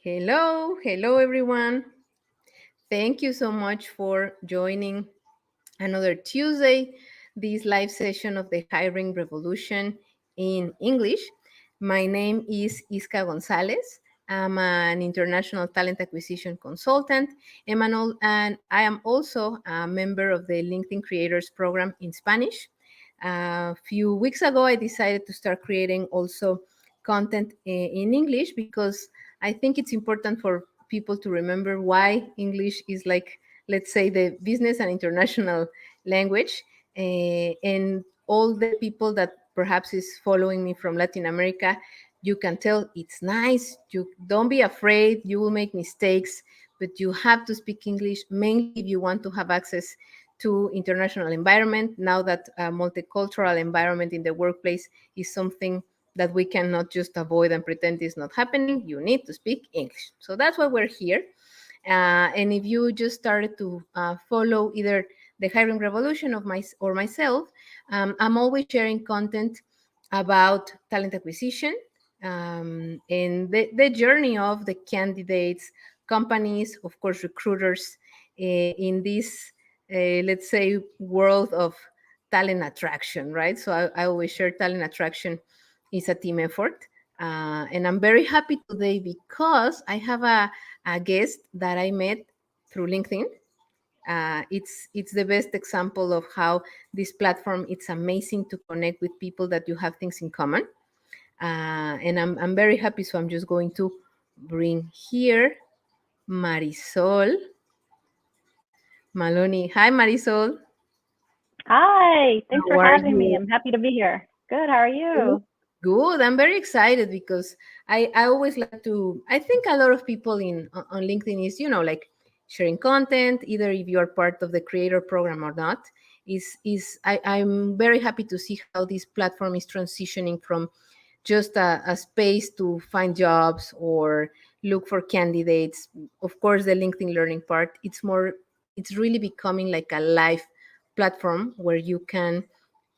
Hello everyone. Thank you so much for joining another Tuesday, this live session of the Hiring Revolution in English. My name is Isca Gonzalez. I'm an international talent acquisition consultant, and I am also a member of the LinkedIn Creators Program in Spanish. A few weeks ago, I decided to start creating also content in English because I think it's important for people to remember why English is like, let's say, the business and international language. And all the people that perhaps is following me from Latin America, you can tell it's nice. You don't be afraid. You will make mistakes, but you have to speak English mainly if you want to have access to international environment. Now that multicultural environment in the workplace is something that we cannot just avoid and pretend is not happening. You need to speak English. So that's why we're here. And if you just started to follow either the hiring revolution of myself, I'm always sharing content about talent acquisition and the journey of the candidates, companies, of course, recruiters in this, let's say, world of talent attraction, right? So I always share talent attraction is a team effort. And I'm very happy today because I have a guest that I met through LinkedIn. It's the best example of how this platform, it's amazing to connect with people that you have things in common. And I'm very happy. So I'm just going to bring here Marisol Maloney. Hi, Marisol. Hi, thanks How for are having me. you? I'm happy to be here. Good, how are you? Good. I'm very excited because I always like to, I think a lot of people on LinkedIn is, like sharing content, either if you're part of the creator program or not, I'm very happy to see how this platform is transitioning from just a space to find jobs or look for candidates. Of course, the LinkedIn learning part, it's really becoming like a live platform where you can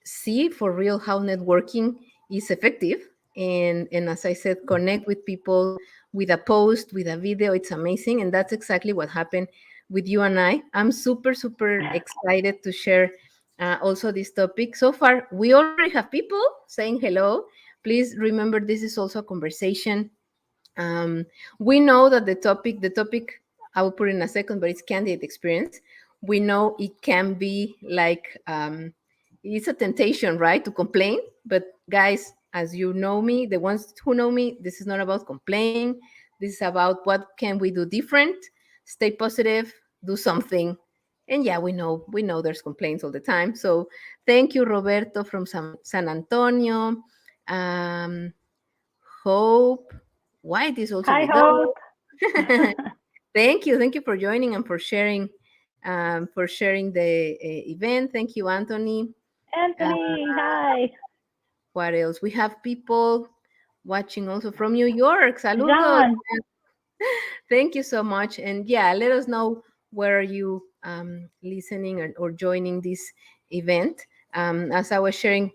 see for real how networking is effective. And as I said, connect with people with a post, with a video. It's amazing. And that's exactly what happened with you and I'm super excited to share also this topic. So far, we already have people saying hello. Please remember, this is also a conversation. um, we know that the topic I will put in a second, but it's candidate experience. We know it can be like it's a temptation, right, to complain. But guys, as you know me, the ones who know me, this is not about complaining. This is about what can we do different. Stay positive, do something. And yeah, we know there's complaints all the time. So thank you, Roberto from San Antonio. Um, Hope White is also Hi, with us. Hope. Thank you for joining and for sharing the event. Thank you, Anthony. Uh, Anthony, hi. what else? We have people watching also from New York. Saludos. John. Thank you so much. And yeah, let us know where are you listening or joining this event. As I was sharing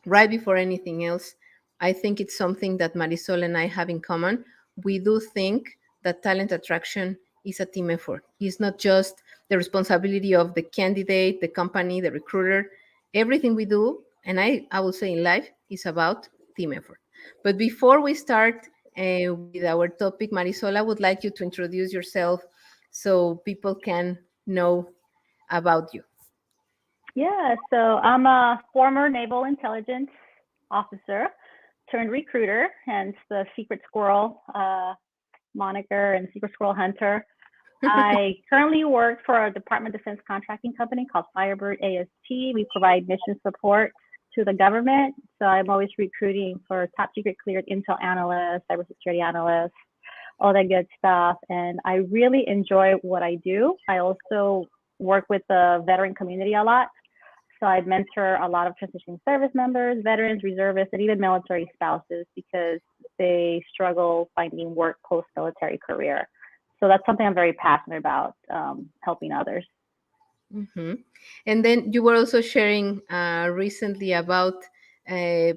right before anything else, I think it's something that Marisol and I have in common. We do think that talent attraction is a team effort. It's not just the responsibility of the candidate, the company, the recruiter. Everything we do, and I will say in life, is about team effort. But before we start with our topic, Marisol, I would like you to introduce yourself so people can know about you. Yeah, so I'm a former naval intelligence officer turned recruiter, hence the Secret Squirrel moniker and Secret Squirrel Hunter. I currently work for a Department of Defense contracting company called Firebird AST. We provide mission support to the government. So I'm always recruiting for top secret cleared intel analysts, cybersecurity analysts, all that good stuff. And I really enjoy what I do. I also work with the veteran community a lot. So I mentor a lot of transitioning service members, veterans, reservists, and even military spouses because they struggle finding work post-military career. So that's something I'm very passionate about, helping others. Mm-hmm. And then you were also sharing recently about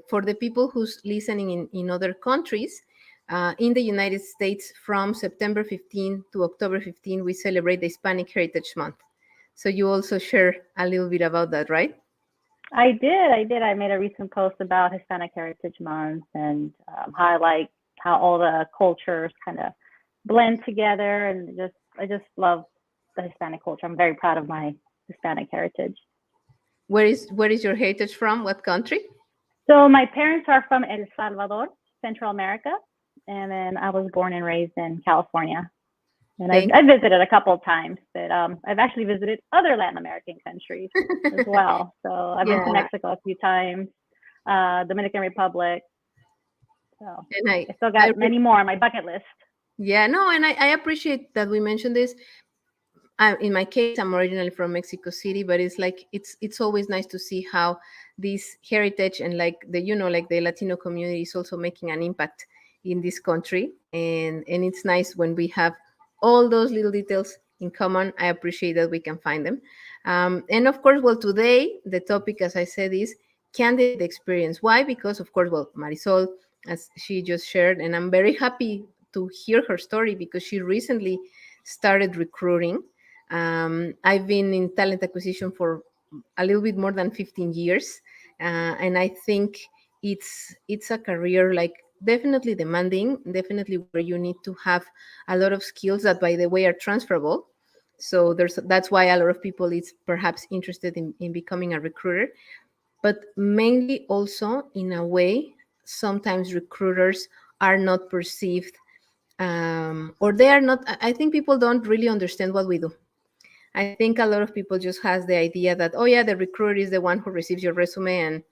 for the people who's listening in other countries, in the United States, from September 15 to October 15, we celebrate the Hispanic Heritage Month. So you also share a little bit about that, right? I did. I made a recent post about Hispanic Heritage Month and highlight how all the cultures kind of blend together, and I just love the Hispanic culture. I'm very proud of my Hispanic heritage. Where is your heritage from? What country? So my parents are from El Salvador, Central America, and then I was born and raised in California. And I've visited a couple of times, but I've actually visited other Latin American countries as well. So I've been to Mexico a few times, Dominican Republic. So And I still got many more on my bucket list. Yeah, no, and I appreciate that we mentioned this. In my case, I'm originally from Mexico City, but it's like it's always nice to see how this heritage and like the Latino community is also making an impact in this country, and it's nice when we have all those little details in common. I appreciate that we can find them, and of course, well, today the topic, as I said, is candidate experience. Why? Because of course, well, Marisol, as she just shared, and I'm very happy to hear her story because she recently started recruiting. I've been in talent acquisition for a little bit more than 15 years, and I think it's a career like definitely demanding, definitely where you need to have a lot of skills that, by the way, are transferable. So that's why a lot of people is perhaps interested in becoming a recruiter, but mainly also in a way, sometimes recruiters are not perceived, or they are not. I think people don't really understand what we do. I think a lot of people just has the idea that, oh yeah, the recruiter is the one who receives your resume and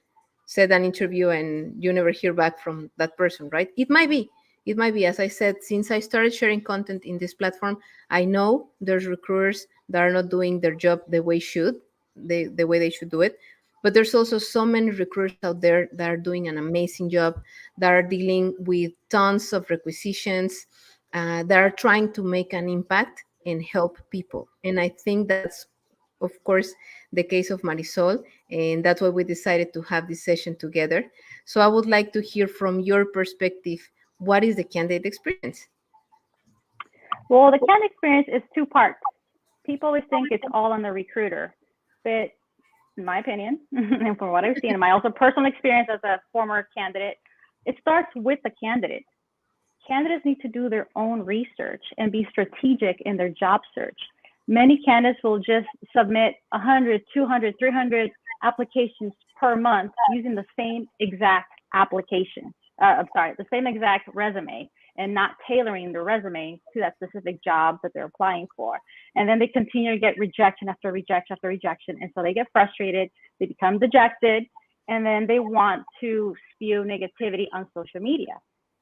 set an interview and you never hear back from that person, right? It might be. It might be. As I said, since I started sharing content in this platform, I know there's recruiters that are not doing their job the way they should do it. But there's also so many recruiters out there that are doing an amazing job, that are dealing with tons of requisitions, that are trying to make an impact and help people. And I think that's, of course, the case of Marisol. And that's why we decided to have this session together. So I would like to hear from your perspective, what is the candidate experience? Well, the candidate experience is two parts. People always think it's all on the recruiter, but in my opinion, and from what I've seen in my also personal experience as a former candidate, it starts with the candidate. Candidates need to do their own research and be strategic in their job search. Many candidates will just submit 100, 200, 300 applications per month using the same exact application. The same exact resume, and not tailoring the resume to that specific job that they're applying for. And then they continue to get rejection after rejection after rejection. And so they get frustrated, they become dejected, and then they want to spew negativity on social media.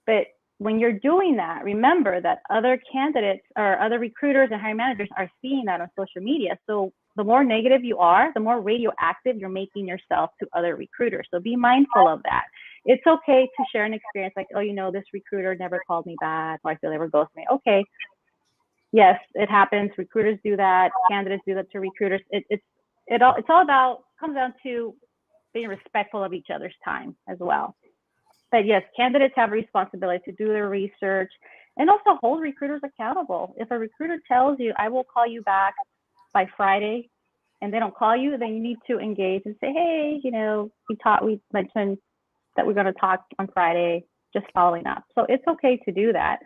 But when you're doing that, remember that other candidates or other recruiters and hiring managers are seeing that on social media. So the more negative you are, the more radioactive you're making yourself to other recruiters. So be mindful of that. It's okay to share an experience like, oh, this recruiter never called me back, or I feel they were ghosting me. Okay, yes, it happens. Recruiters do that. Candidates do that to recruiters. Comes down to being respectful of each other's time as well. But yes, candidates have a responsibility to do their research and also hold recruiters accountable. If a recruiter tells you, I will call you back by Friday, and they don't call you, then you need to engage and say, hey, we mentioned that we're going to talk on Friday, just following up. So it's okay to do that.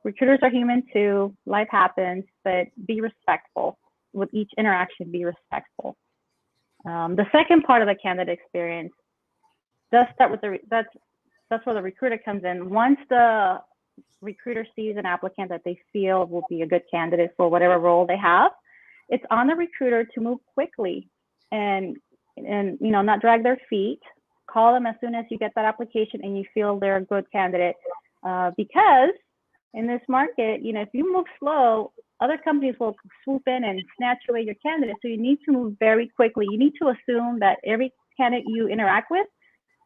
Recruiters are human too. Life happens, but be respectful. With each interaction, be respectful. The second part of the candidate experience does start with that's where the recruiter comes in. Once the recruiter sees an applicant that they feel will be a good candidate for whatever role they have, it's on the recruiter to move quickly and not drag their feet. Call them as soon as you get that application and you feel they're a good candidate, because in this market, if you move slow, other companies will swoop in and snatch away your candidate. So you need to move very quickly. You need to assume that every candidate you interact with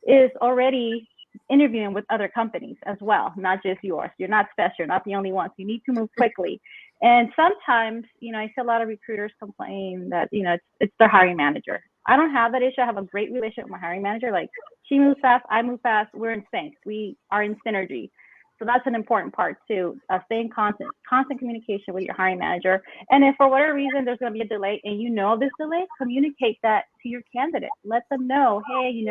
is already interviewing with other companies as well, not just yours. You're not special. You're not the only one. So you need to move quickly. And sometimes, I see a lot of recruiters complain that, it's their hiring manager. I don't have that issue. I have a great relationship with my hiring manager. Like, she moves fast, I move fast. We're in sync. We are in synergy. So that's an important part too. Stay in constant communication with your hiring manager. And if for whatever reason there's going to be a delay and you know this delay, communicate that to your candidate. Let them know, hey,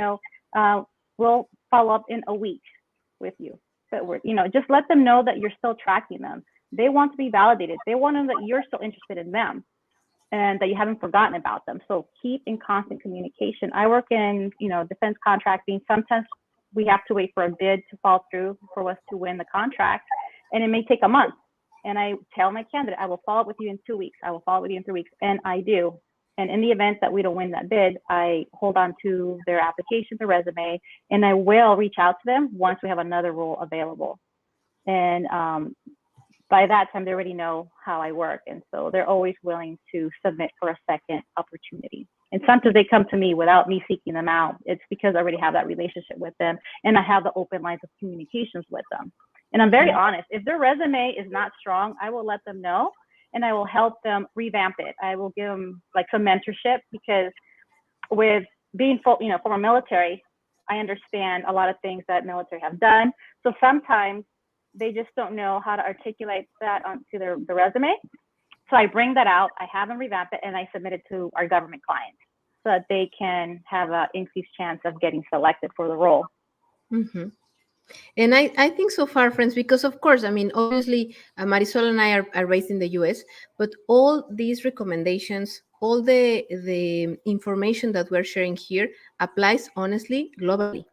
we'll follow up in a week with you. But just let them know that you're still tracking them. They want to be validated. They want to know that you're still interested in them and that you haven't forgotten about them. So keep in constant communication. I work in, defense contracting. Sometimes we have to wait for a bid to fall through for us to win the contract, and it may take a month. And I tell my candidate, I will follow up with you in 2 weeks. I will follow up with you in 3 weeks, and I do. And in the event that we don't win that bid, I hold on to their application, their resume, and I will reach out to them once we have another role available. And by that time, they already know how I work. And so they're always willing to submit for a second opportunity. And sometimes they come to me without me seeking them out. It's because I already have that relationship with them and I have the open lines of communications with them. And I'm very honest. If their resume is not strong, I will let them know and I will help them revamp it. I will give them like some mentorship, because with being former military, I understand a lot of things that military have done. So sometimes they just don't know how to articulate that onto the resume. So I bring that out, I have them revamp it, and I submit it to our government clients so that they can have an increased chance of getting selected for the role. Mm-hmm. And I think so far, friends, because of course, I mean, obviously, Marisol and I are raised in the US, but all these recommendations, all the information that we're sharing here applies honestly globally.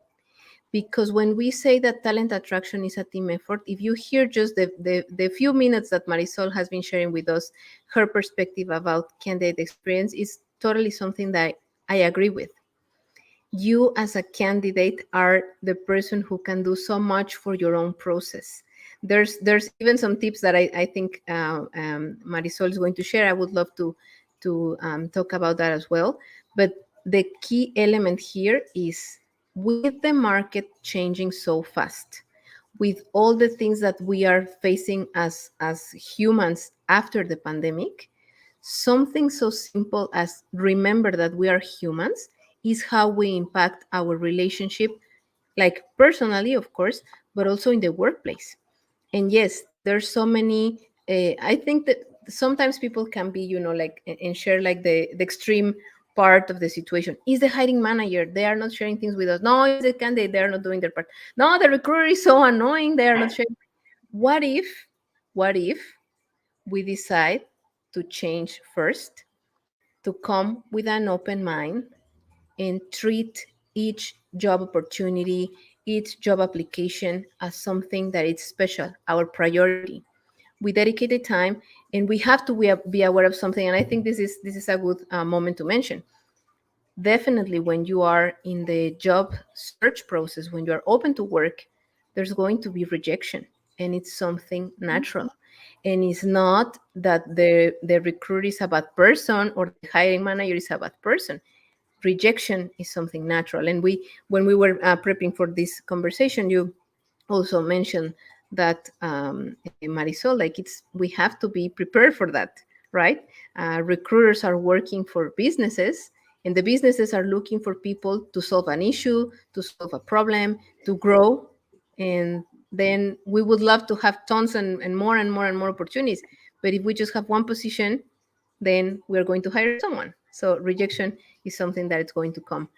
Because when we say that talent attraction is a team effort, if you hear just the few minutes that Marisol has been sharing with us, her perspective about candidate experience is totally something that I agree with. You as a candidate are the person who can do so much for your own process. There's even some tips that I think Marisol is going to share. I would love to talk about that as well. But the key element here is, with the market changing so fast, with all the things that we are facing as humans after the pandemic, something so simple as remember that we are humans is how we impact our relationship, like personally, of course, but also in the workplace. And yes, there's so many. I think that sometimes people can be, like, and share like the extreme part of the situation. Is the hiring manager? They are not sharing things with us. No, it's the candidate. They are not doing their part. No, the recruiter is so annoying. They are not sharing. What if we decide to change first, to come with an open mind and treat each job opportunity, each job application as something that is special, our priority. We dedicated time, and we have to be aware of something. And I think this is a good moment to mention. Definitely, when you are in the job search process, when you are open to work, there's going to be rejection, and it's something natural. And it's not that the recruiter is a bad person or the hiring manager is a bad person. Rejection is something natural. And when we were prepping for this conversation, you also mentioned that, Marisol, like, we have to be prepared for that, right? Recruiters are working for businesses, and the businesses are looking for people to solve an issue, to solve a problem, to grow. And then we would love to have tons and more and more and more opportunities. But if we just have one position, then we're going to hire someone. So rejection is something that it's going to come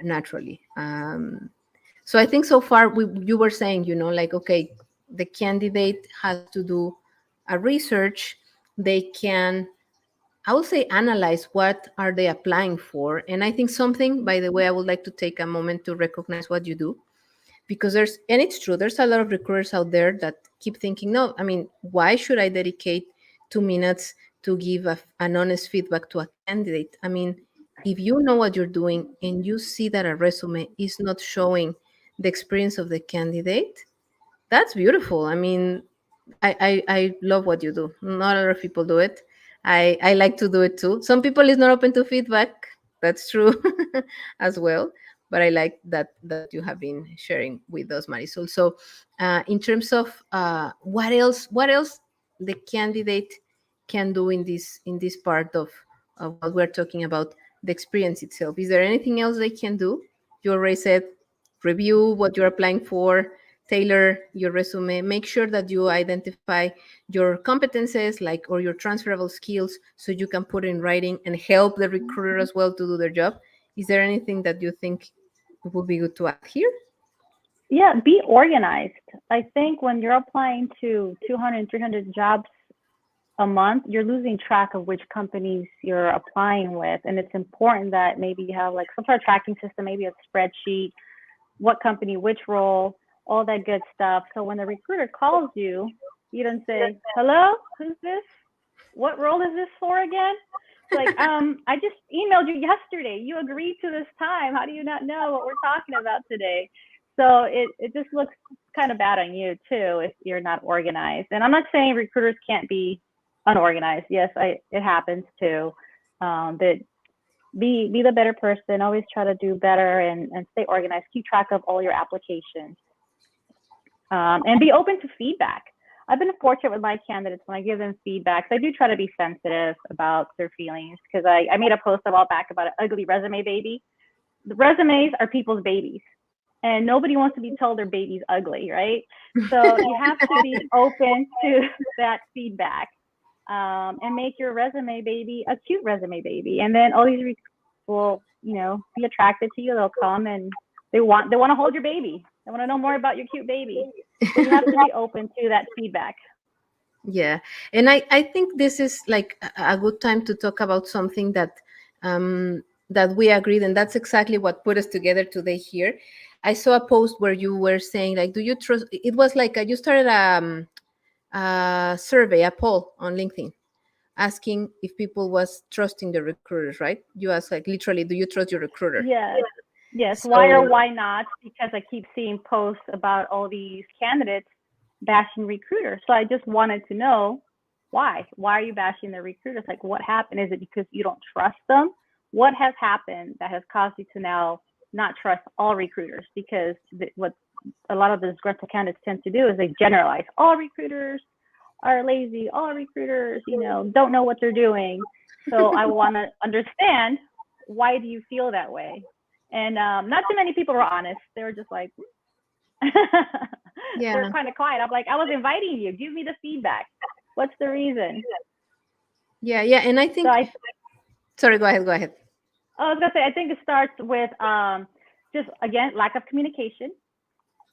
naturally. So I think so far you were saying, like, okay, the candidate has to do a research. They can, I would say, analyze what are they applying for. And I think something, by the way, I would like to take a moment to recognize what you do, because and it's true, there's a lot of recruiters out there that keep thinking, no, I mean, why should I dedicate 2 minutes to give an honest feedback to a candidate? I mean, if you know what you're doing and you see that a resume is not showing the experience of the candidate, that's beautiful. I mean, I love what you do. Not a lot of people do it. I like to do it too. Some people is not open to feedback. That's true as well. But I like that you have been sharing with us, Marisol. So, in terms of what else the candidate can do in this part of what we're talking about, the experience itself. Is there anything else they can do? You already said review what you're applying for, tailor your resume. Make sure that you identify your competences, like, or your transferable skills, so you can put it in writing and help the recruiter as well to do their job. Is there anything that you think would be good to add here? Yeah, be organized. I think when you're applying to 200, 300 jobs a month, you're losing track of which companies you're applying with. And it's important that maybe you have like some sort of tracking system, maybe a spreadsheet, what company, which role, all that good stuff. So when the recruiter calls you, you don't say, hello, who's this? What role is this for again? It's like, I just emailed you yesterday. You agreed to this time. How do you not know what we're talking about today? So it just looks kind of bad on you too if you're not organized. And I'm not saying recruiters can't be unorganized. Yes, it happens too. But be the better person. Always try to do better and stay organized. Keep track of all your applications. And be open to feedback. I've been fortunate with my candidates when I give them feedback. I do try to be sensitive about their feelings because I made a post a while back about an ugly resume baby. The resumes are people's babies, and nobody wants to be told their baby's ugly, right? So you have to be open to that feedback and make your resume baby a cute resume baby. And then all these will, be attracted to you. They'll come and they want to hold your baby. They want to know more about your cute baby. So you have to be open to that feedback. Yeah. And I think this is like a good time to talk about something that we agreed, and that's exactly what put us together today here. I saw a post where you were saying, like, do you trust? It was like you started a survey, a poll on LinkedIn, asking if people was trusting the recruiters, right? You asked, like, literally, do you trust your recruiter? Yes. So, why or why not? Because I keep seeing posts about all these candidates bashing recruiters. So I just wanted to know why. Why are you bashing the recruiters? Like, what happened? Is it because you don't trust them? What has happened that has caused you to now not trust all recruiters? Because what a lot of the disgruntled candidates tend to do is they generalize. All recruiters are lazy. All recruiters, don't know what they're doing. So I want to understand, why do you feel that way? And not too many people were honest. They were just like, yeah, they're kind of quiet. I'm like, I was inviting you. Give me the feedback. What's the reason? Yeah. And I think, sorry, go ahead. I was going to say, I think it starts with just, again, lack of communication,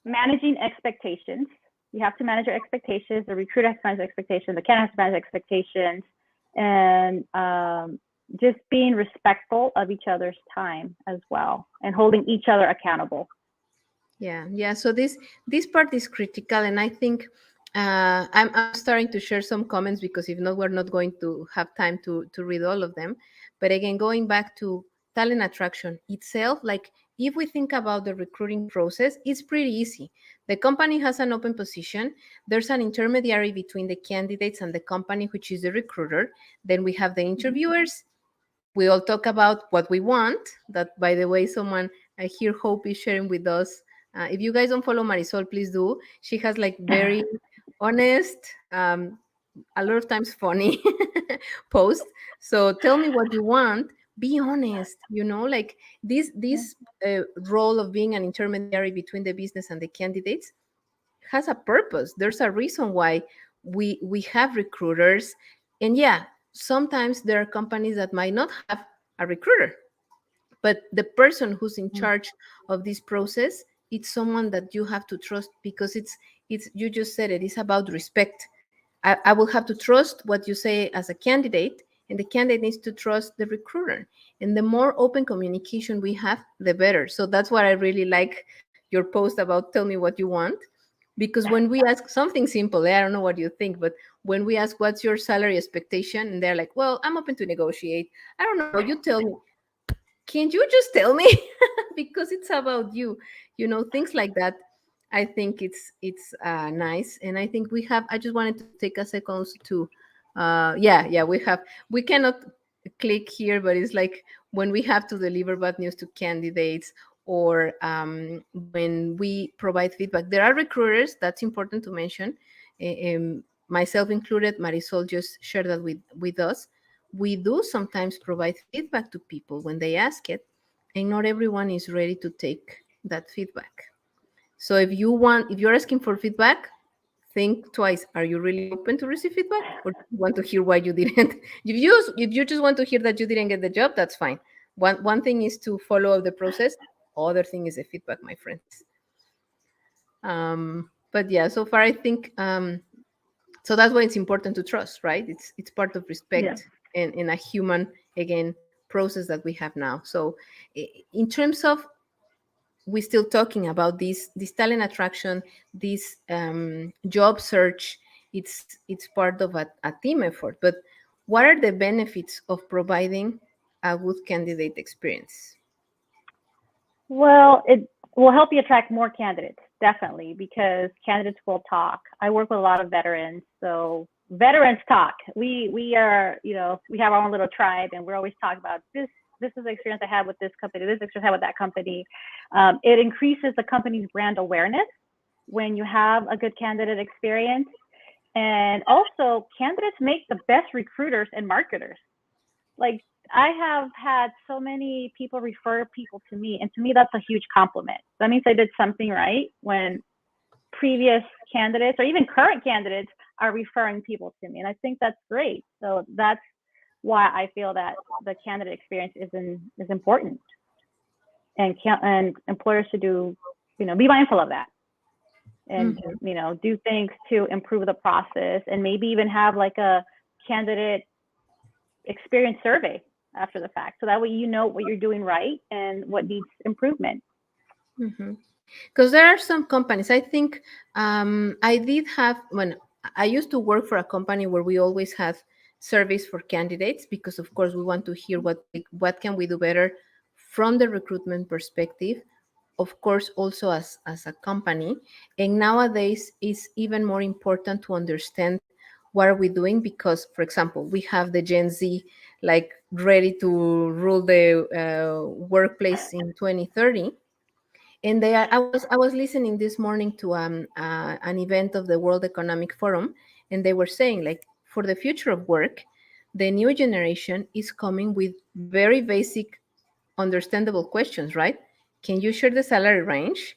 managing expectations. You have to manage your expectations. The recruiter has to manage expectations. The candidate has to manage expectations. And just being respectful of each other's time as well, and holding each other accountable. Yeah. So this part is critical, and I think I'm starting to share some comments, because if not, we're not going to have time to read all of them. But again, going back to talent attraction itself, like, if we think about the recruiting process, it's pretty easy. The company has an open position. There's an intermediary between the candidates and the company, which is the recruiter. Then we have the interviewers. We all talk about what we want. That, by the way, someone here, Hope, is sharing with us. If you guys don't follow Marisol, please do. She has like very honest, a lot of times funny posts. So tell me what you want. Be honest. Like this role of being an intermediary between the business and the candidates has a purpose. There's a reason why we have recruiters. And yeah, sometimes there are companies that might not have a recruiter, but the person who's in charge of this process, it's someone that you have to trust, because it's you just said it, it's about respect. I will have to trust what you say as a candidate, and the candidate needs to trust the recruiter. And the more open communication we have, the better. So that's what I really like your post about, tell me what you want. Because when we ask something simple, I don't know what you think, but when we ask what's your salary expectation, and they're like, well, I'm open to negotiate. I don't know, you tell me. Can you just tell me? Because it's about you, things like that. I think it's nice. And I think I just wanted to take a second also to we cannot click here, but it's like when we have to deliver bad news to candidates, or when we provide feedback. There are recruiters, that's important to mention, myself included. Marisol just shared that with us. We do sometimes provide feedback to people when they ask it, and not everyone is ready to take that feedback. So if you're asking for feedback, think twice. Are you really open to receive feedback, or do you want to hear why you didn't? If you just want to hear that you didn't get the job, that's fine. One thing is to follow up the process. Other thing is the feedback, my friends. But yeah, so far I think so that's why it's important to trust, right? It's part of Yeah. respect and in a human, again, process that we have now. So in terms of, we're still talking about this talent attraction, this job search. It's part of a team effort. But what are the benefits of providing a good candidate experience? Well, it will help you attract more candidates, definitely, because candidates will talk. I work with a lot of veterans, so veterans talk. We are, we have our own little tribe, and we're always talking about this. This is the experience I had with this company. This experience I had with that company. It increases the company's brand awareness when you have a good candidate experience, and also candidates make the best recruiters and marketers. Like, I have had so many people refer people to me, and to me that's a huge compliment. That means I did something right when previous candidates or even current candidates are referring people to me, and I think that's great. So that's why I feel that the candidate experience is important, and employers should be mindful of that, and Mhm. do things to improve the process, and maybe even have like a candidate experience survey after the fact, so that way you know what you're doing right and what needs improvement. Because there are some companies, I think, I did have, when I used to work for a company where we always had surveys for candidates, because of course we want to hear what can we do better from the recruitment perspective, of course also as a company. And nowadays it's even more important to understand what are we doing, because for example we have the Gen Z, like, ready to rule the workplace in 2030. And I was listening this morning to an event of the World Economic Forum, and they were saying, like, for the future of work, the new generation is coming with very basic, understandable questions, right? Can you share the salary range?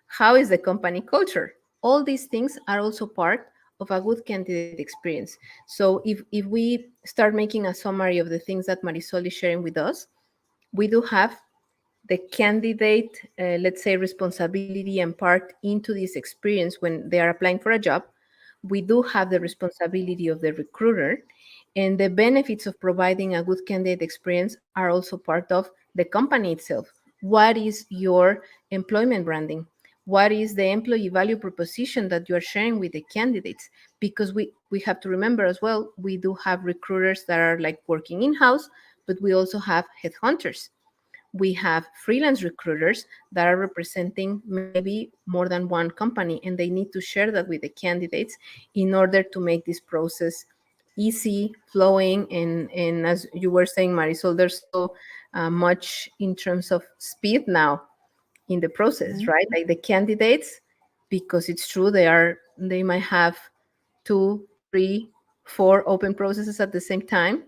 How is the company culture? All these things are also part of a good candidate experience. So if we start making a summary of the things that Marisol is sharing with us, we do have the candidate, let's say, responsibility and part into this experience when they are applying for a job. We do have the responsibility of the recruiter, and the benefits of providing a good candidate experience are also part of the company itself. What is your employment branding? What is the employee value proposition that you are sharing with the candidates? Because we have to remember as well, we do have recruiters that are like working in-house, but we also have headhunters. We have freelance recruiters that are representing maybe more than one company, and they need to share that with the candidates in order to make this process easy, flowing. And as you were saying, Marisol, there's so much in terms of speed now in the process, Mhm. right? Like the candidates, because it's true, they might have two, three, four open processes at the same time,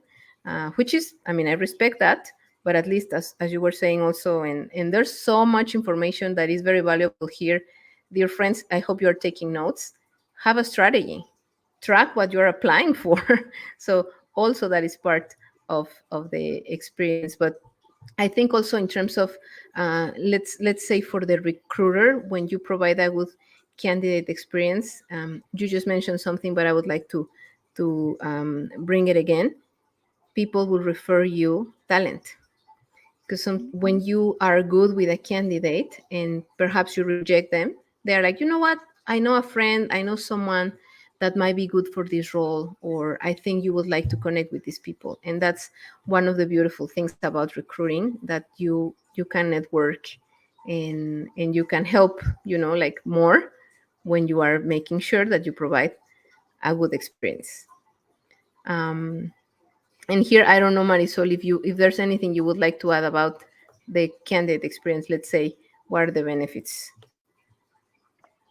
which is, I mean, I respect that, but at least as you were saying also, and there's so much information that is very valuable here. Dear friends, I hope you're taking notes. Have a strategy, track what you're applying for. So also that is part of the experience. But I think also in terms of, let's say, for the recruiter, when you provide a good candidate experience, you just mentioned something, but I would like to bring it again. People will refer you talent, because when you are good with a candidate and perhaps you reject them, they're like, you know what, I know a friend, I know someone that might be good for this role, or I think you would like to connect with these people. And that's one of the beautiful things about recruiting, that you can network, and you can help, like, more when you are making sure that you provide a good experience. um, and here, I don't know, Marisol, if there's anything you would like to add about the candidate experience. Let's say, what are the benefits?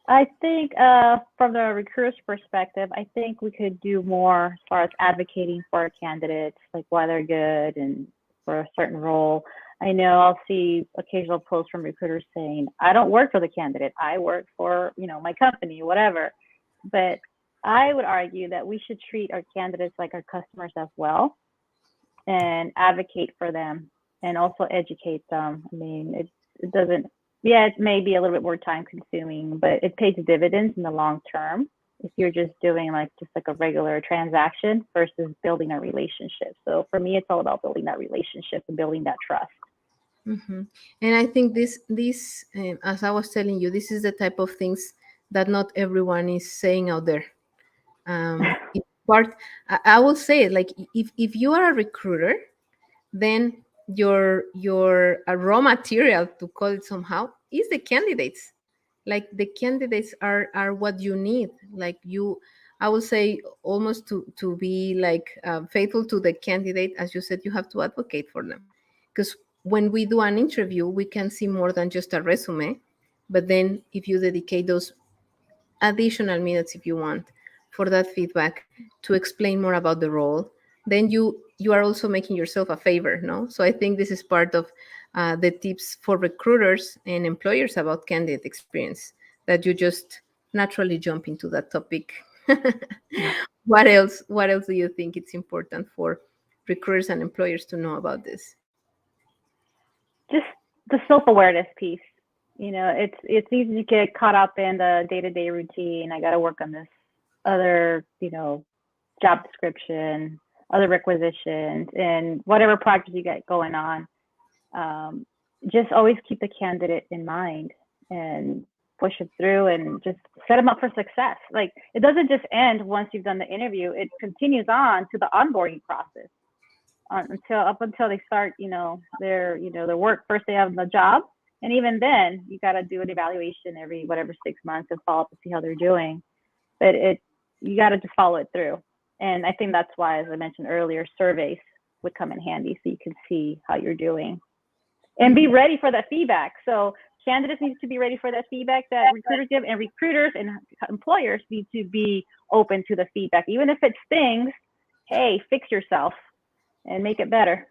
I think from the recruiter's perspective, I think we could do more as far as advocating for our candidates, like why they're good and for a certain role. I know I'll see occasional posts from recruiters saying, I don't work for the candidate. I work for, my company, whatever. But I would argue that we should treat our candidates like our customers as well and advocate for them and also educate them. I mean, it doesn't, yeah, it may be a little bit more time consuming, but it pays dividends in the long term if you're just doing just like a regular transaction versus building a relationship. So for me, it's all about building that relationship and building that trust. Mm-hmm. And I think this as I was telling you, this is the type of things that not everyone is saying out there. In part, I will say it, like if you are a recruiter, then your raw material, to call it somehow, is the candidates. Like the candidates are what you need. Like you, I would say, almost to be like faithful to the candidate, as you said, you have to advocate for them, because when we do an interview, we can see more than just a resume. But then if you dedicate those additional minutes, if you want, for that feedback, to explain more about the role, then you are also making yourself a favor, no? So I think this is part of the tips for recruiters and employers about candidate experience, that you just naturally jump into that topic. What else do you think it's important for recruiters and employers to know about this? Just the self-awareness piece. It's easy to get caught up in the day-to-day routine. I got to work on this other, job description, other requisitions, and whatever projects you get going on. Just always keep the candidate in mind and push it through and just set them up for success. Like, it doesn't just end once you've done the interview. It continues on to the onboarding process until they start, their work first day on the job. And even then, you got to do an evaluation every 6 months and follow up to see how they're doing. But you got to just follow it through. And I think that's why, as I mentioned earlier, surveys would come in handy so you can see how you're doing and be ready for that feedback. So candidates need to be ready for that feedback that recruiters give, and recruiters and employers need to be open to the feedback. Even if it stings, hey, fix yourself and make it better.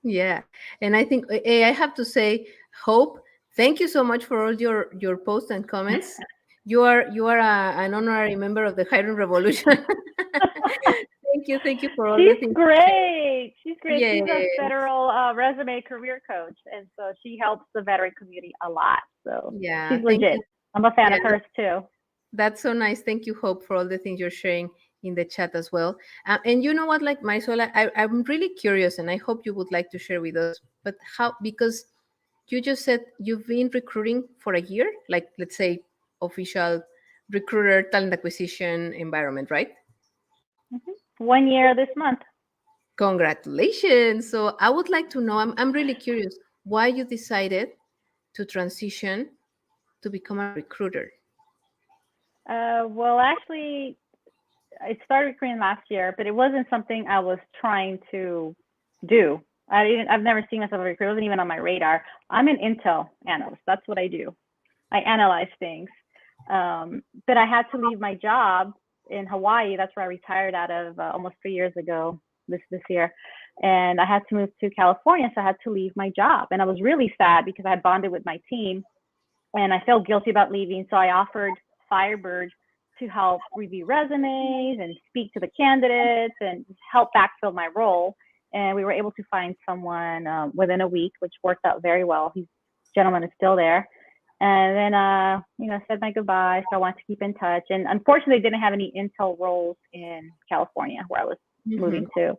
Yeah. And I think I have to say, Hope, thank you so much for all your posts and comments. You are an honorary member of the Hiring Revolution. Thank you for all the She's things. great. She's great. Yeah. She's a federal resume career coach, and so she helps the veteran community a lot. So Yeah, she's legit. I'm a fan of hers too. That's so nice. Thank you, Hope, for all the things you're sharing in the chat as well. And you know what, like Marisol, I'm really curious, and I hope you would like to share with us. But how? Because you just said you've been recruiting for a year, like let's say official recruiter talent acquisition environment, right? 1 year this month. Congratulations. So I would like to know, I'm really curious why you decided to transition to become a recruiter. Well, actually, I started recruiting last year, but it wasn't something I was trying to do. I've never seen myself as a recruiter. It wasn't even on my radar. I'm an intel analyst. That's what I do. I analyze things. But I had to leave my job in Hawaii. That's where I retired out of almost 3 years ago this year. And I had to move to California, so I had to leave my job. And I was really sad because I had bonded with my team and I felt guilty about leaving. So I offered Firebird to help review resumes and speak to the candidates and help backfill my role. And we were able to find someone within a week, which worked out very well. This gentleman is still there. And then, said my goodbyes. So I wanted to keep in touch. And unfortunately, didn't have any intel roles in California where I was moving to.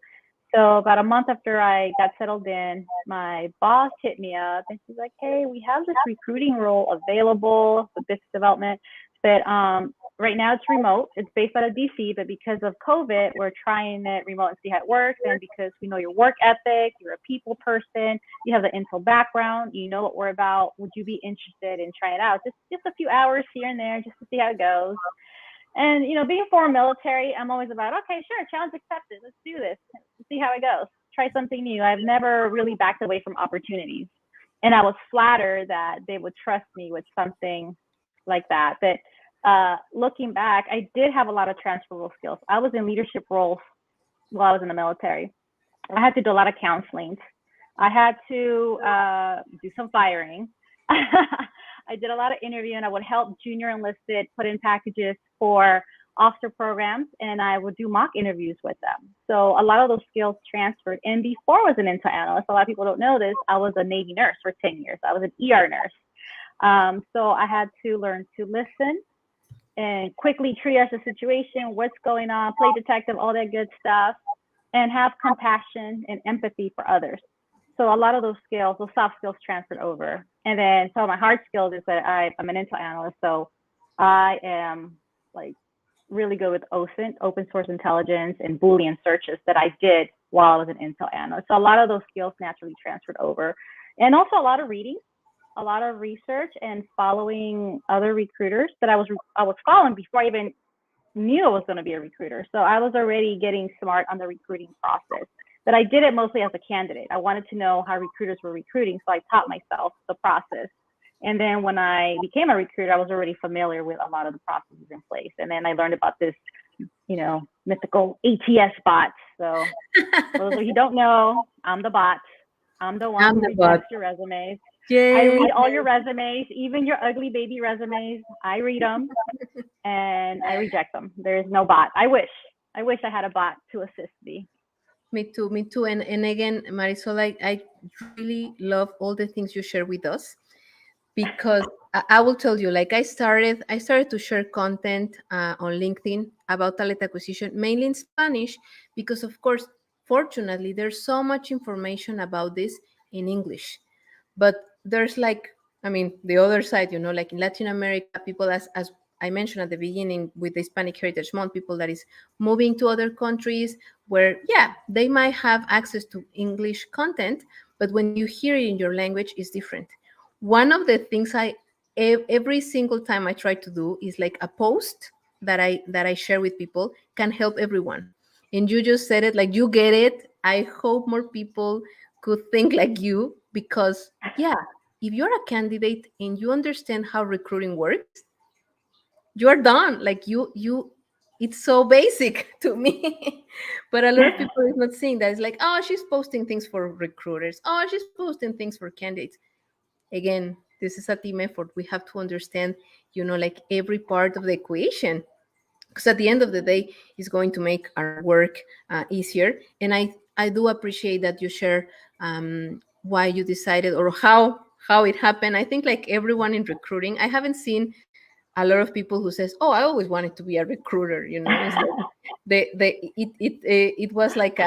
So about a month after I got settled in, my boss hit me up and she's like, hey, we have this recruiting role available for business development. But right now it's remote. It's based out of DC, but because of COVID, we're trying it remote and see how it works. And because we know your work ethic, you're a people person, you have the intel background, you know what we're about, would you be interested in trying it out? Just a few hours here and there just to see how it goes. And, being former military, I'm always about, okay, sure, challenge accepted. Let's do this. Let's see how it goes. Try something new. I've never really backed away from opportunities. And I was flattered that they would trust me with something like that. But looking back, I did have a lot of transferable skills. I was in leadership roles while I was in the military. I had to do a lot of counseling. I had to do some firing. I did a lot of interviewing. I would help junior enlisted put in packages for officer programs, and I would do mock interviews with them. So a lot of those skills transferred. And before I was an intel analyst, a lot of people don't know this, I was a Navy nurse for 10 years. I was an ER nurse. So I had to learn to listen and quickly triage the situation, what's going on, play detective, all that good stuff, and have compassion and empathy for others. So a lot of those skills, those soft skills transferred over. And then some of my hard skills is that I'm an intel analyst. So I am like really good with OSINT, open source intelligence, and Boolean searches that I did while I was an intel analyst. So a lot of those skills naturally transferred over. And also a lot of reading, a lot of research, and following other recruiters that I was following before I even knew I was going to be a recruiter. So I was already getting smart on the recruiting process. But I did it mostly as a candidate. I wanted to know how recruiters were recruiting, so I taught myself the process. And then when I became a recruiter, I was already familiar with a lot of the processes in place. And then I learned about this, mythical ATS bots. So for those of you who don't know, I'm the bot. I'm the one who rejects your resumes. Yay. I read all your resumes, even your ugly baby resumes. I read them and I reject them. There is no bot. I wish I had a bot to assist me. Me too. And again, Marisol, I really love all the things you share with us, because I will tell you, like I started to share content on LinkedIn about talent acquisition, mainly in Spanish, because of course, fortunately, there's so much information about this in English. But there's the other side, like in Latin America, people, as I mentioned at the beginning with the Hispanic Heritage Month, people that is moving to other countries where, yeah, they might have access to English content, but when you hear it in your language, it's different. One of the things every single time I try to do is like a post that I share with people can help everyone. And you just said it, like, you get it. I hope more people could think like you, because yeah, if you're a candidate and you understand how recruiting works, you're done. Like you it's so basic to me. But a lot of people is not seeing that. It's like, oh, she's posting things for recruiters, oh, she's posting things for candidates. Again, this is a team effort. We have to understand, like every part of the equation, because at the end of the day, it's going to make our work easier. And I do appreciate that you share why you decided, or how it happened. I think like everyone in recruiting, I haven't seen a lot of people who says, oh, I always wanted to be a recruiter. It's like it was like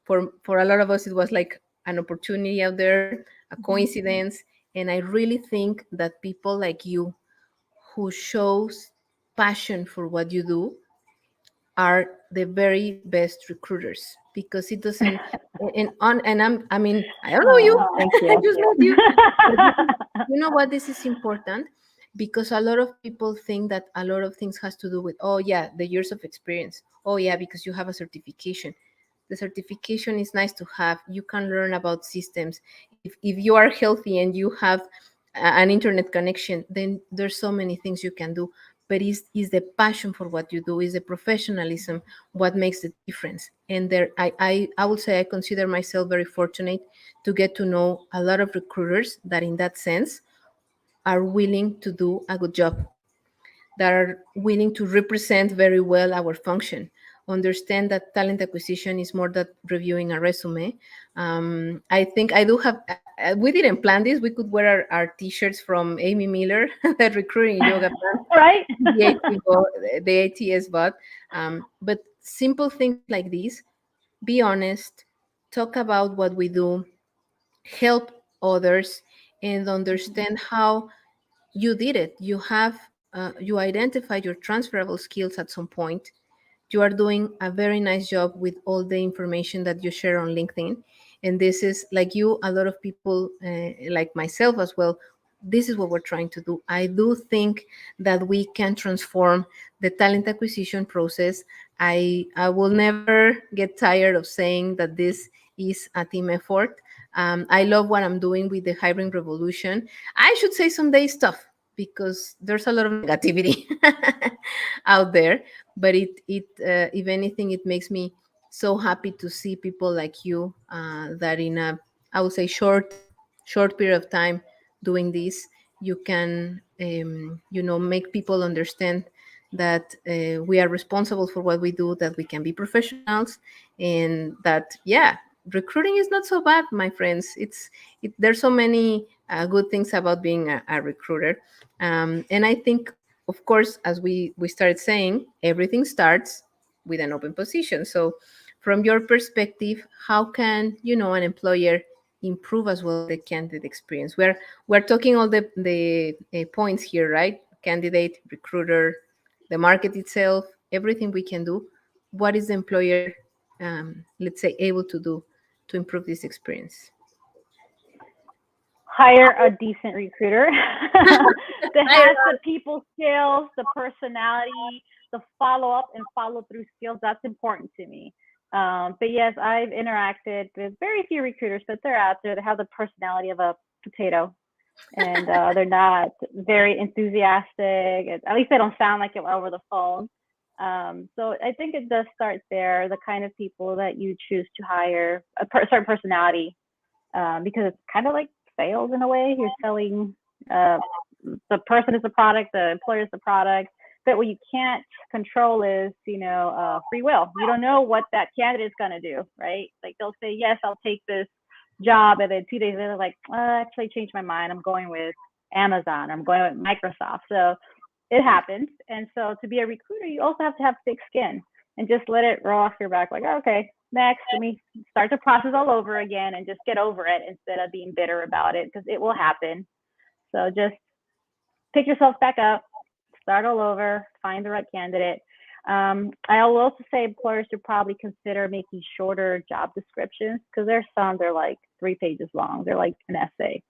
for a lot of us, it was like an opportunity out there, a coincidence. And I really think that people like you, who shows passion for what you do, are the very best recruiters, because it doesn't I don't know you. Thank you. I just met you. You know what, this is important, because a lot of people think that a lot of things has to do with, oh yeah, the years of experience, oh yeah, because you have a certification. The certification is nice to have. You can learn about systems. If you are healthy and you have an internet connection, then there's so many things you can do. But is the passion for what you do, is the professionalism what makes the difference. And there, I would say I consider myself very fortunate to get to know a lot of recruiters that in that sense are willing to do a good job, that are willing to represent very well our function, understand that talent acquisition is more than reviewing a resume. I think I do have, we didn't plan this, we could wear our t-shirts from Amy Miller, that recruiting yoga plan, right? the ATS bot. But simple things like this, be honest, talk about what we do, help others, and understand how you did it. You have you identified your transferable skills at some point. You are doing a very nice job with all the information that you share on LinkedIn. And this is, like you, a lot of people, like myself as well, this is what we're trying to do. I do think that we can transform the talent acquisition process. I will never get tired of saying that this is a team effort. I love what I'm doing with the hiring revolution. I should say some days tough, because there's a lot of negativity out there. But if anything, it makes me so happy to see people like you that in a I would say, short period of time doing this, you can, make people understand that we are responsible for what we do, that we can be professionals, and that, yeah, recruiting is not so bad, my friends. There's so many good things about being a recruiter. And I think, of course, as we started saying, everything starts with an open position. So from your perspective, how can, an employer improve as well the candidate experience? We're talking all the points here, right? Candidate, recruiter, the market itself, everything we can do. What is the employer, let's say, able to do to improve this experience? Hire a decent recruiter that Hire has the people skills, the personality, the follow up and follow through skills. That's important to me. But yes, I've interacted with very few recruiters, but they're out there. They have the personality of a potato, and they're not very enthusiastic. At least they don't sound like it over the phone. So I think it does start there. The kind of people that you choose to hire, certain personality, because it's kind of like sales in a way. You're selling, the person is the product, the employer is the product. But what you can't control is, free will. You don't know what that candidate is going to do, right? Like they'll say, yes, I'll take this job. And then 2 days later, like, I actually changed my mind. I'm going with Amazon. I'm going with Microsoft. So it happens. And so to be a recruiter, you also have to have thick skin and just let it roll off your back. Like, okay, next, let me start the process all over again and just get over it instead of being bitter about it, because it will happen. So just pick yourself back up, start all over, find the right candidate. I will also say employers should probably consider making shorter job descriptions, because there's some, they're like 3 pages long. They're like an essay.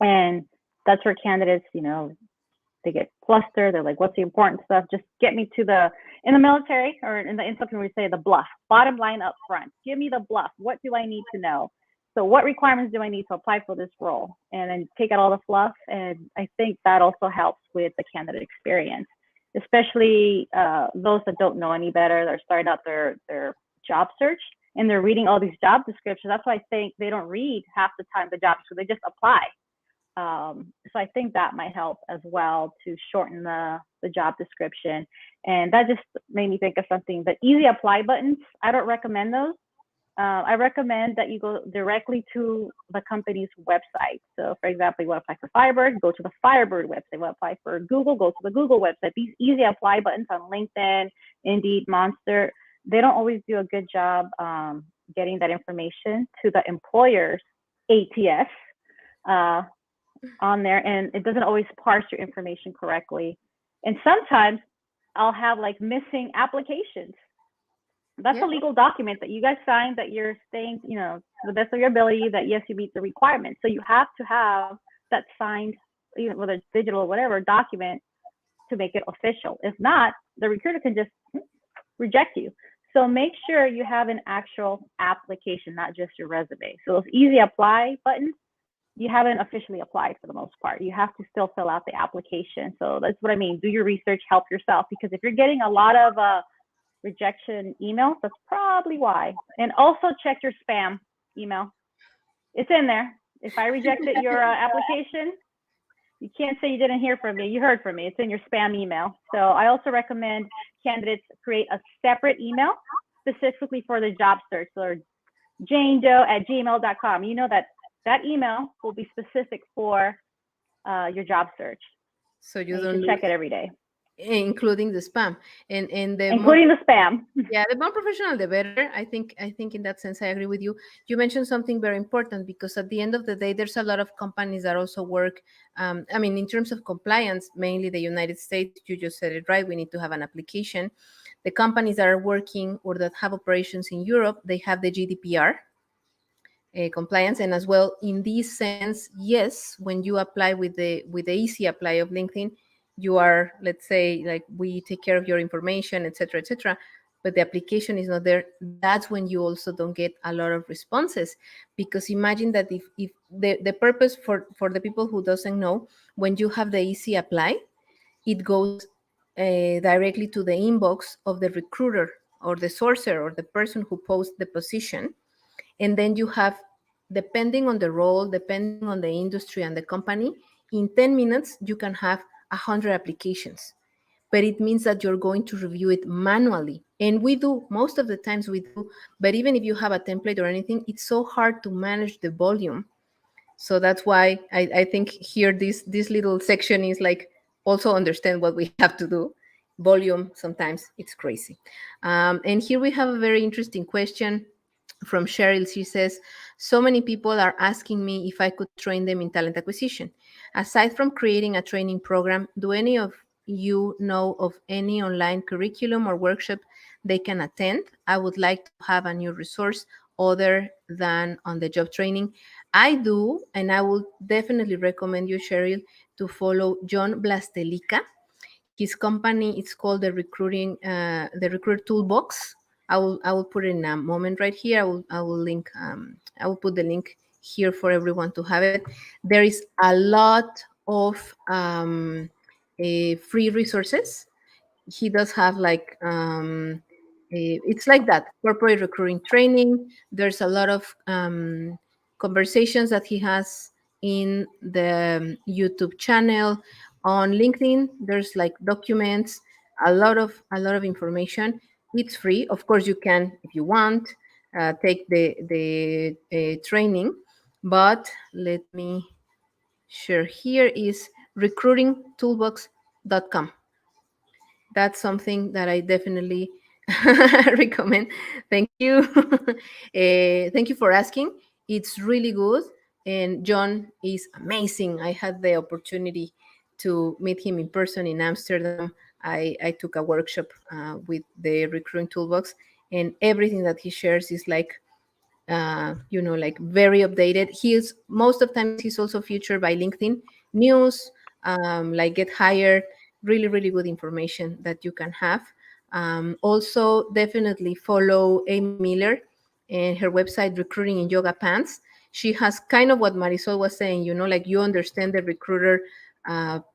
And that's where candidates, they get flustered. They're like, what's the important stuff? Just get me to in the military or in something we say the bluff, bottom line up front. Give me the bluff. What do I need to know? So what requirements do I need to apply for this role? And then take out all the fluff. And I think that also helps with the candidate experience, especially those that don't know any better. They're starting out their job search and they're reading all these job descriptions. That's why I think they don't read half the time the job, so they just apply. So I think that might help as well to shorten the job description. And that just made me think of something. The easy apply buttons, I don't recommend those. I recommend that you go directly to the company's website. So for example, you want to apply for Firebird, go to the Firebird website. You want to apply for Google, go to the Google website. These easy apply buttons on LinkedIn, Indeed, Monster, they don't always do a good job getting that information to the employer's ATS on there, and it doesn't always parse your information correctly. And sometimes I'll have like missing applications. That's a legal document that you guys signed that you're saying, to the best of your ability that yes, you meet the requirements. So you have to have that signed, whether it's digital or whatever document, to make it official. If not, the recruiter can just reject you. So make sure you have an actual application, not just your resume. So those easy apply buttons, you haven't officially applied for the most part. You have to still fill out the application. So that's what I mean. Do your research, help yourself, because if you're getting a lot of rejection emails, that's probably why. And also check your spam email. It's in there. If I rejected your application, you can't say you didn't hear from me. You heard from me. It's in your spam email. So I also recommend candidates create a separate email specifically for the job search. So janedoe@gmail.com. You know that email will be specific for your job search. So you and don't you can check it every day, including the spam, and including the spam. Yeah, the more professional the better. I think in that sense I agree with you. You mentioned something very important, because at the end of the day there's a lot of companies that also work, in terms of compliance, mainly the United States. You just said it right, we need to have an application. The companies that are working or that have operations in Europe, they have the GDPR compliance. And as well, in this sense, yes, when you apply with the easy apply of LinkedIn, you are, let's say, like, we take care of your information, etc., etc., but the application is not there. That's when you also don't get a lot of responses, because imagine that if the purpose, for the people who doesn't know, when you have the easy apply, it goes directly to the inbox of the recruiter or the sourcer or the person who posts the position. And then you have depending on the role, depending on the industry and the company, in 10 minutes, you can have 100 applications. But it means that you're going to review it manually. And we do, most of the times we do, but even if you have a template or anything, it's so hard to manage the volume. So that's why I think here this little section is like also understand what we have to do. Volume, sometimes it's crazy. And here we have a very interesting question from Cheryl. She says, so many people are asking me if I could train them in talent acquisition. Aside from creating a training program, do any of you know of any online curriculum or workshop they can attend? I would like to have a new resource other than on the job training. I do, and I will definitely recommend you, Cheryl, to follow John Blastelica. His company, it's called the Recruit Toolbox. I will put it in a moment right here. I will put the link here for everyone to have it. There is a lot of free resources. He does have like it's like that corporate recruiting training. There's a lot of conversations that he has in the YouTube channel. On LinkedIn there's like documents, a lot of information. It's free. Of course you can, if you want, take the training, but let me share. Here is recruitingtoolbox.com. That's something that I definitely recommend. Thank you. Thank you for asking. It's really good. And John is amazing. I had the opportunity to meet him in person in Amsterdam. I took a workshop with the Recruiting Toolbox, and everything that he shares is like like very updated. He is most of times he's also featured by LinkedIn news, like Get Hired. Really, really good information that you can have. Also, definitely follow Amy Miller and her website, Recruiting in Yoga Pants. She has kind of what Marisol was saying, like you understand the recruiter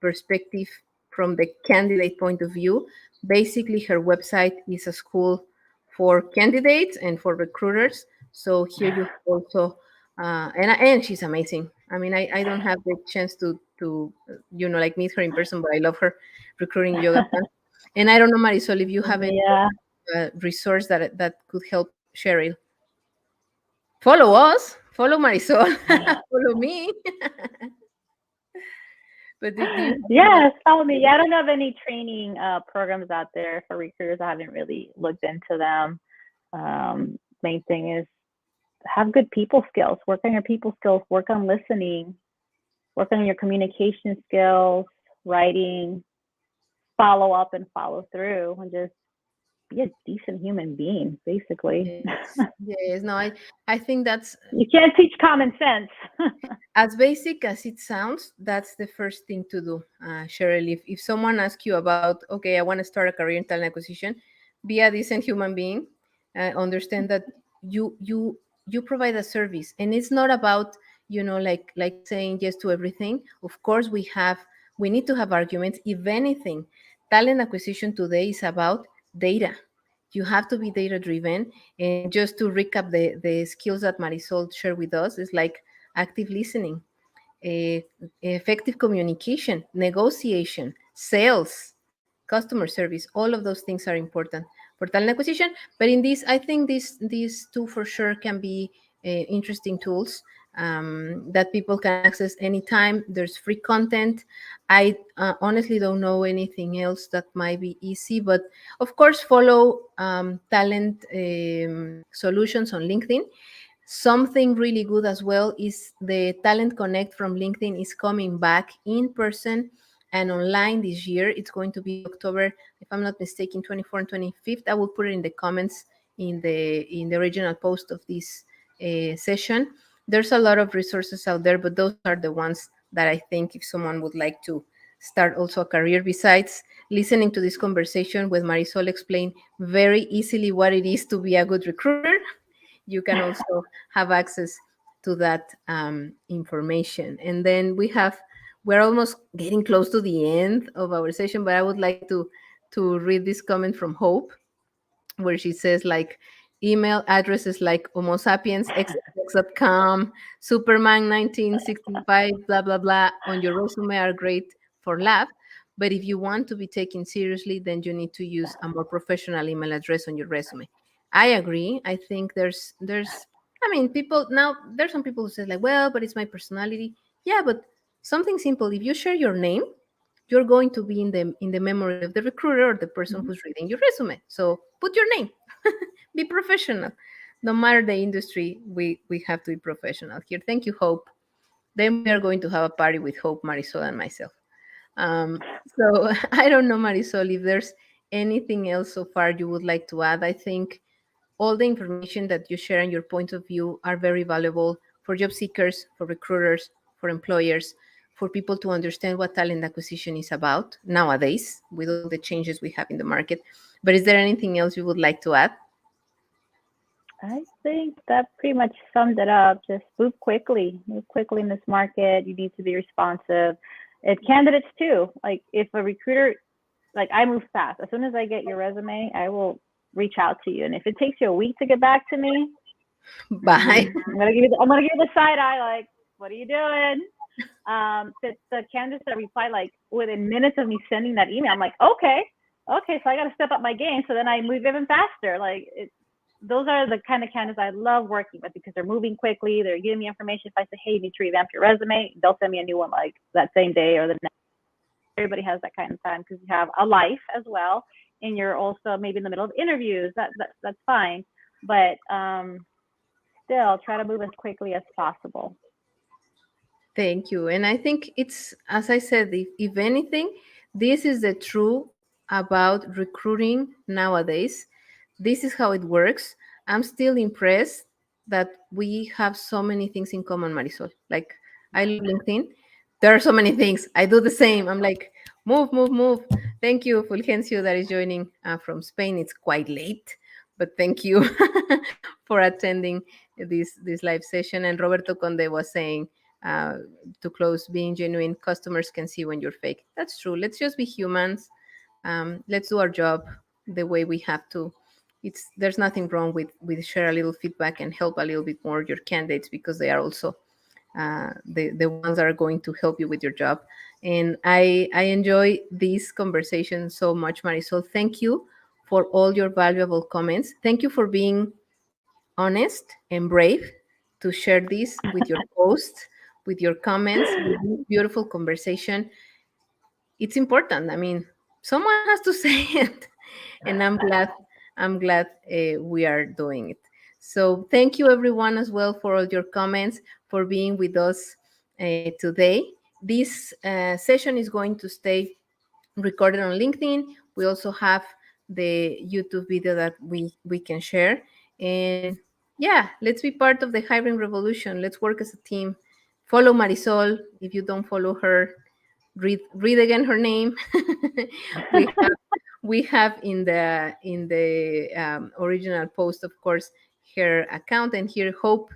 perspective from the candidate point of view. Basically, her website is a school for candidates and for recruiters. So here you also, and she's amazing. I mean, I don't have the chance to like meet her in person, but I love her recruiting yoga pants. And I don't know, Marisol, if you have any Yeah. resource that could help Cheryl. Follow us, follow Marisol, follow me. But do you have any? Yes, follow me. Yeah, I don't know of any training programs out there for recruiters. I haven't really looked into them. Main thing is have good people skills. Work on your people skills. Work on listening. Work on your communication skills, writing, follow up and follow through, and just be a decent human being, basically. Yes. No, I think that's You can't teach common sense. as basic as it sounds. That's the first thing to do, Cheryl. If someone asks you about, okay, I want to start a career in talent acquisition, be a decent human being. Understand that you provide a service, and it's not about like saying yes to everything. Of course, we need to have arguments. If anything, talent acquisition today is about data. You have to be data driven. And just to recap the skills that Marisol shared with us, is like active listening, eh, effective communication, negotiation, sales, customer service. All of those things are important for talent acquisition. But in this, I think these two for sure can be interesting tools that people can access anytime. There's free content. I honestly don't know anything else that might be easy, but of course, follow Talent Solutions on LinkedIn. Something really good as well is the Talent Connect from LinkedIn is coming back in person and online this year. It's going to be October, if I'm not mistaken, 24th and 25th. I will put it in the comments in the original post of this session. There's a lot of resources out there, but those are the ones that I think if someone would like to start also a career, besides listening to this conversation with Marisol explain very easily what it is to be a good recruiter, you can also have access to that information. And then we're almost getting close to the end of our session, but I would like to read this comment from Hope, where she says, like, email addresses like Homo sapiens, xxx.com, Superman 1965, blah, blah, blah, on your resume are great for laugh. But if you want to be taken seriously, then you need to use a more professional email address on your resume. I agree. I think I mean, people now, there's some people who say, like, well, but it's my personality. Yeah, but something simple. If you share your name, you're going to be in the memory of the recruiter or the person Mhm. who's reading your resume. So put your name. Be professional. No matter the industry, we have to be professional here. Thank you, Hope. Then we are going to have a party with Hope, Marisol, and myself. So I don't know, Marisol, if there's anything else so far you would like to add. I think all the information that you share and your point of view are very valuable for job seekers, for recruiters, for employers, for people to understand what talent acquisition is about nowadays with all the changes we have in the market. But is there anything else you would like to add? I think that pretty much summed it up. Just move quickly. Move quickly in this market. You need to be responsive. And candidates too. Like if a recruiter, like I move fast. As soon as I get your resume, I will reach out to you. And if it takes you a week to get back to me, Bye. I'm gonna give you the side eye. Like, what are you doing? The candidates that reply like within minutes of me sending that email, I'm like, okay, so I got to step up my game. So then I move even faster. Like those are the kind of candidates I love working with because they're moving quickly. They're giving me information. If I say, hey, you need to revamp your resume, they'll send me a new one like that same day or the next. Everybody has that kind of time because you have a life as well, and you're also maybe in the middle of interviews. That's fine, but still try to move as quickly as possible. Thank you. And I think it's, as I said, if anything, this is the truth about recruiting nowadays. This is how it works. I'm still impressed that we have so many things in common, Marisol. Like, I love LinkedIn. There are so many things. I do the same. I'm like, move, move, move. Thank you, Fulgencio, that is joining from Spain. It's quite late, but thank you for attending this live session. And Roberto Conde was saying, uh, to close, being genuine, customers can see when you're fake. That's true. Let's just be humans. Let's do our job the way we have to. There's nothing wrong with share a little feedback and help a little bit more your candidates because they are also the ones that are going to help you with your job. And I enjoy this conversation so much, Marisol. Thank you for all your valuable comments. Thank you for being honest and brave to share this with your posts, with your comments, with this beautiful conversation. It's important. I mean, someone has to say it, and I'm glad we are doing it. So thank you everyone as well for all your comments, for being with us today. This session is going to stay recorded on LinkedIn. We also have the YouTube video that we can share. And yeah, let's be part of the hiring revolution. Let's work as a team. Follow Marisol if you don't follow her. Read again her name. we have we have in the original post, of course, her account, and here Hope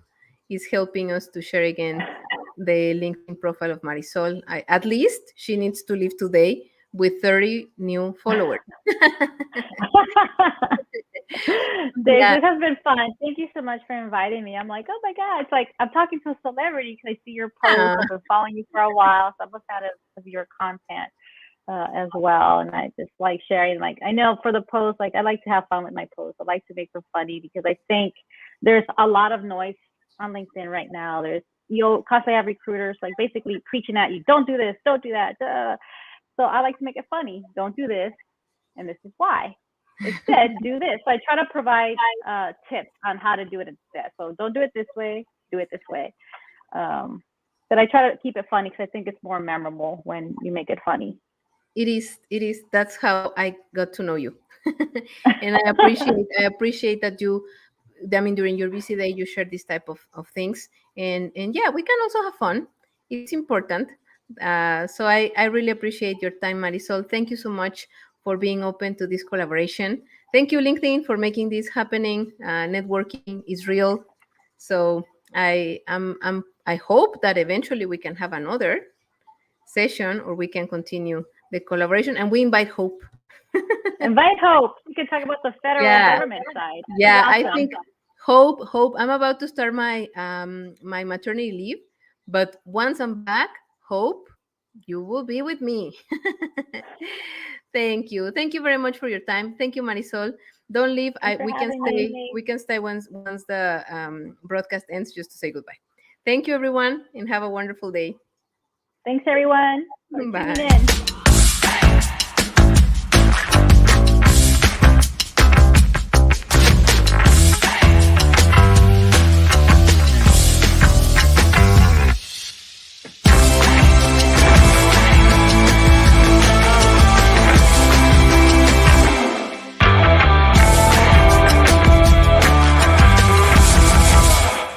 is helping us to share again the LinkedIn profile of Marisol. At least she needs to leave today with 30 new followers. Dave, Yeah. this has been fun. Thank you so much for inviting me. I'm like, oh my God, it's like I'm talking to a celebrity because I see your posts. I've been following you for a while, so I'm a fan of your content as well. And I just like sharing. Like, I know for the posts, like I like to have fun with my posts. I like to make them funny because I think there's a lot of noise on LinkedIn right now. You'll constantly have recruiters like basically preaching at you, don't do this, don't do that. Duh. So I like to make it funny. Don't do this, and this is why. Instead, do this. So I try to provide tips on how to do it instead. So don't do it this way, do it this way. But I try to keep it funny because I think it's more memorable when you make it funny. It is. That's how I got to know you. And I appreciate that you, I mean, during your busy day you share this type of things. And yeah, we can also have fun. It's important. So I really appreciate your time, Marisol. Thank you so much for being open to this collaboration. Thank you, LinkedIn, for making this happening. Networking is real. So I hope that eventually we can have another session or we can continue the collaboration, and we invite Hope. Invite Hope. We can talk about the federal Yeah. government side. That'd be Yeah, I awesome. think Hope, I'm about to start my maternity leave, but once I'm back, Hope, you will be with me. Thank you. Thank you very much for your time. Thank you, Marisol. Don't leave. Thanks for We can having stay. me. We can stay once the broadcast ends, just to say goodbye. Thank you, everyone, and have a wonderful day. Thanks, everyone, for tuning Bye. in.